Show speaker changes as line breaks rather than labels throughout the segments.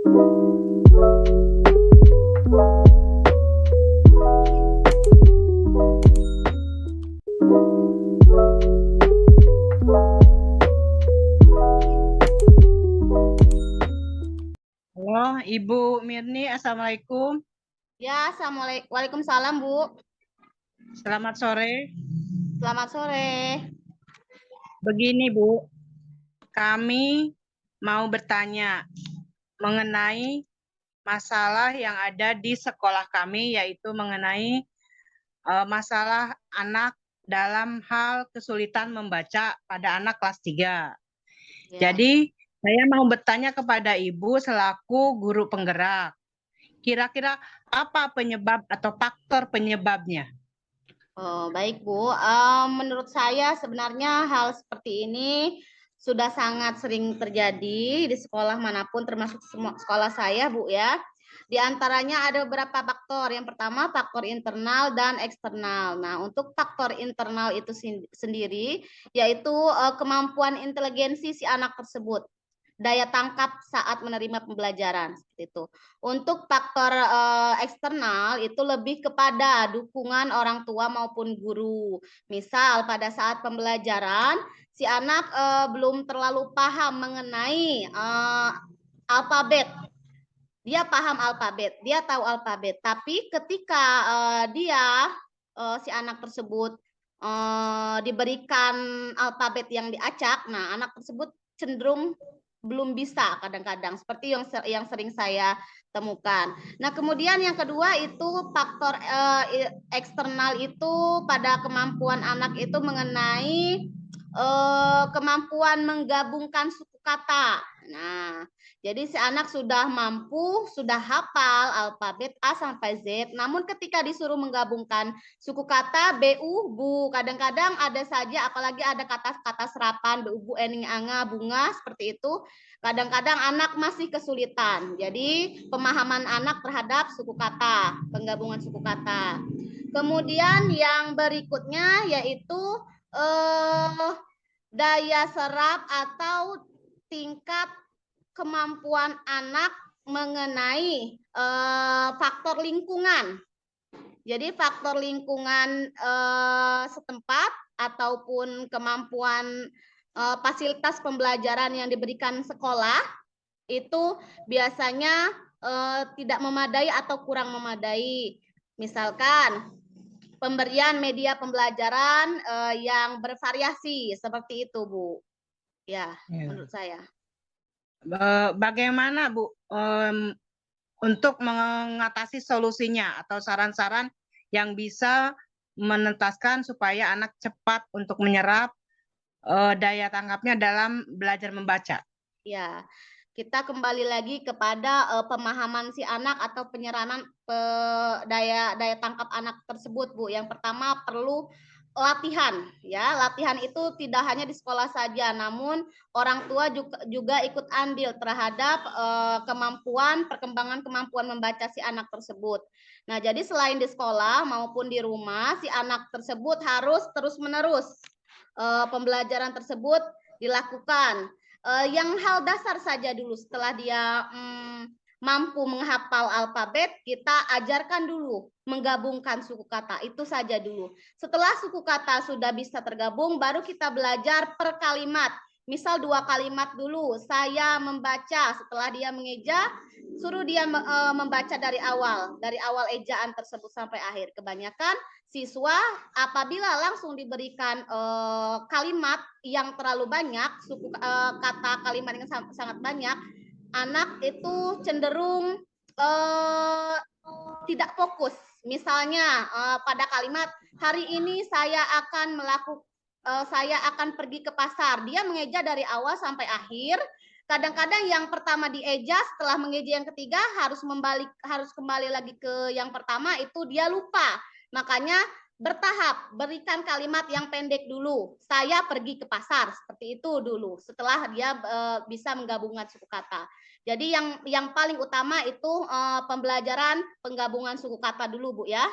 Halo, Ibu Mirni, Assalamualaikum.
Ya, Assalamualaikum. Waalaikumsalam, Bu.
Selamat sore.
Selamat sore.
Begini, Bu, kami mau bertanya mengenai masalah yang ada di sekolah kami, yaitu mengenai masalah anak dalam hal kesulitan membaca pada anak kelas 3.
Ya.
Jadi, saya mau bertanya kepada Ibu selaku guru penggerak. Kira-kira apa penyebab atau faktor penyebabnya?
Oh, baik, Bu. Menurut saya sebenarnya hal seperti ini sudah sangat sering terjadi di sekolah manapun, termasuk semua sekolah saya, Bu, ya. Di antaranya ada beberapa faktor. Yang pertama faktor internal dan eksternal. Nah, untuk faktor internal itu sendiri yaitu kemampuan inteligensi si anak tersebut, daya tangkap saat menerima pembelajaran seperti itu. Untuk faktor eksternal itu lebih kepada dukungan orang tua maupun guru. Misal pada saat pembelajaran si anak belum terlalu paham mengenai alfabet. Dia paham alfabet, dia tahu alfabet, tapi ketika si anak tersebut diberikan alfabet yang diacak, nah anak tersebut cenderung belum bisa kadang-kadang, seperti yang sering saya temukan. Nah, kemudian yang kedua itu faktor eksternal itu pada kemampuan anak itu mengenai kemampuan menggabungkan suku kata. Nah, jadi si anak sudah mampu, sudah hafal alfabet A sampai Z, namun ketika disuruh menggabungkan suku kata BU, bu, kadang-kadang ada saja, apalagi ada kata-kata serapan, BU, bu, ening, anga, bunga, seperti itu. Kadang-kadang anak masih kesulitan. Jadi pemahaman anak terhadap suku kata, penggabungan suku kata. Kemudian yang berikutnya yaitu daya serap atau tingkat kemampuan anak mengenai faktor lingkungan. Jadi faktor lingkungan setempat ataupun kemampuan fasilitas pembelajaran yang diberikan sekolah itu biasanya tidak memadai atau kurang memadai. Misalkan pemberian media pembelajaran yang bervariasi seperti itu, Bu. Ya, menurut saya.
Bagaimana, Bu, untuk mengatasi solusinya atau saran-saran yang bisa menentaskan supaya anak cepat untuk menyerap daya tangkapnya dalam belajar membaca?
Ya, kita kembali lagi kepada pemahaman si anak atau penyerapan daya tangkap anak tersebut, Bu. Yang pertama perlu latihan, ya. Latihan itu tidak hanya di sekolah saja, namun orang tua juga ikut andil terhadap perkembangan kemampuan membaca si anak tersebut. Nah, jadi selain di sekolah maupun di rumah, si anak tersebut harus terus-menerus pembelajaran tersebut dilakukan. Yang hal dasar saja dulu, setelah dia mampu menghafal alfabet, kita ajarkan dulu menggabungkan suku kata, itu saja dulu. Setelah suku kata sudah bisa tergabung, baru kita belajar per kalimat. Misal 2 kalimat dulu, saya membaca, setelah dia mengeja, suruh dia membaca dari awal ejaan tersebut sampai akhir. Kebanyakan siswa apabila langsung diberikan kalimat yang terlalu banyak, suku kata kalimat yang sangat banyak, anak itu cenderung tidak fokus. Misalnya pada kalimat hari ini saya akan pergi ke pasar. Dia mengeja dari awal sampai akhir. Kadang-kadang yang pertama dieja, setelah mengeja yang ketiga harus kembali lagi ke yang pertama, itu dia lupa. Makanya bertahap, berikan kalimat yang pendek dulu. Saya pergi ke pasar, seperti itu dulu. Setelah dia bisa menggabungkan suku kata. Jadi yang paling utama itu pembelajaran penggabungan suku kata dulu, Bu, ya.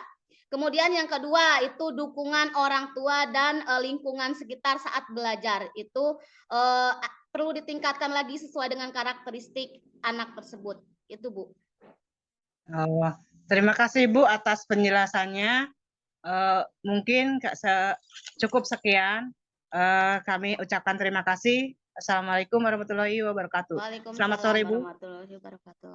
Kemudian yang kedua itu dukungan orang tua dan lingkungan sekitar saat belajar. Itu perlu ditingkatkan lagi sesuai dengan karakteristik anak tersebut. Itu, Bu.
Oh, terima kasih Bu atas penjelasannya. Mungkin cukup sekian. Kami ucapkan terima kasih. Assalamualaikum warahmatullahi wabarakatuh. Selamat
Waalaikumsalam
sore Bu.
warahmatullahi wabarakatuh.